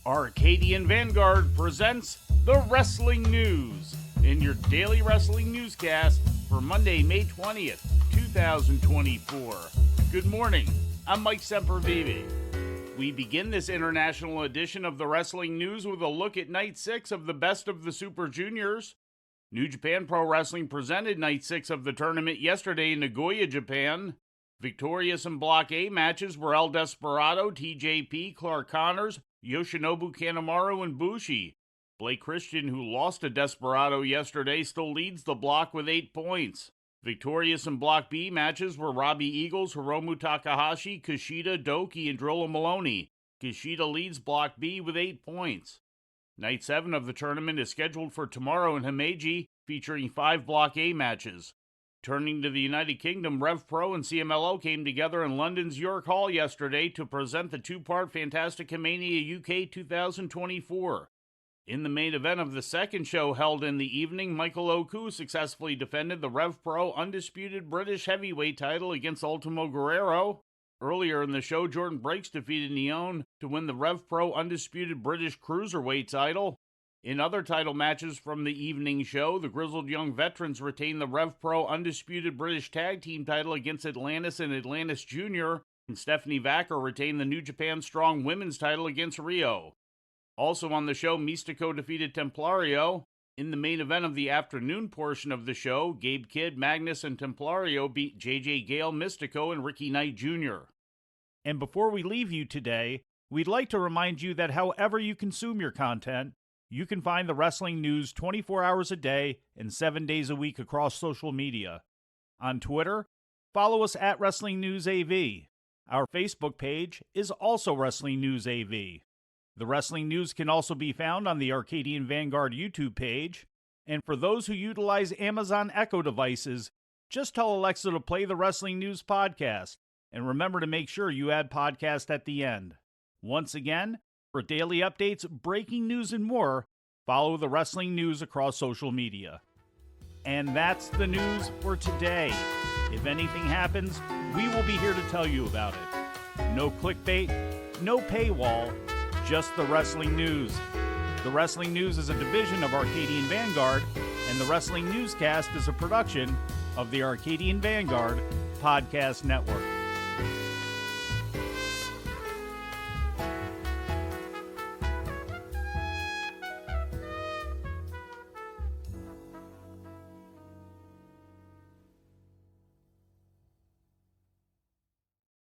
Arcadian Vanguard presents the Wrestling News in your daily wrestling newscast for Monday, May 20th, 2024. Good morning, I'm Mike Sempervive. We begin this international edition of the Wrestling News with a look at Night 6 of the Best of the Super Juniors. New Japan Pro Wrestling presented Night 6 of the tournament yesterday in Nagoya, Japan. Victorious in Block A matches were El Desperado, TJP, Clark Connors, Yoshinobu Kanemaru, and Bushi. Blake Christian, who lost to Desperado yesterday, still leads the block with 8 points. Victorious in Block B matches were Robbie Eagles, Hiromu Takahashi, Kushida, Doki, and Drilla Maloney. Kushida leads Block B with 8 points. Night 7 of the tournament is scheduled for tomorrow in Himeji, featuring 5 Block A matches. Turning to the United Kingdom, Rev Pro and CMLL came together in London's York Hall yesterday to present the two-part Fantasticamania UK 2024. In the main event of the second show held in the evening, Michael Oku successfully defended the Rev Pro undisputed British heavyweight title against Ultimo Guerrero. Earlier in the show, Jordan Breaks defeated Neon to win the Rev Pro undisputed British cruiserweight title. In other title matches from the evening show, the Grizzled Young Veterans retained the Rev Pro undisputed British tag team title against Atlantis and Atlantis Jr., and Stephanie Vacker retained the New Japan Strong Women's title against Rio. Also on the show, Mystico defeated Templario. In the main event of the afternoon portion of the show, Gabe Kidd, Magnus, and Templario beat JJ Gale, Mystico, and Ricky Knight Jr. And before we leave you today, we'd like to remind you that however you consume your content, you can find the wrestling news 24 hours a day and 7 days a week across social media. On Twitter, follow us at Wrestling News AV. Our Facebook page is also Wrestling News AV. The Wrestling News can also be found on the Arcadian Vanguard YouTube page. And for those who utilize Amazon Echo devices, just tell Alexa to play the Wrestling News podcast. And remember to make sure you add podcast at the end. Once again, for daily updates, breaking news, and more, follow the Wrestling News across social media. And that's the news for today. If anything happens, we will be here to tell you about it. No clickbait, no paywall, just the Wrestling News. The Wrestling News is a division of Arcadian Vanguard, and the Wrestling Newscast is a production of the Arcadian Vanguard Podcast Network.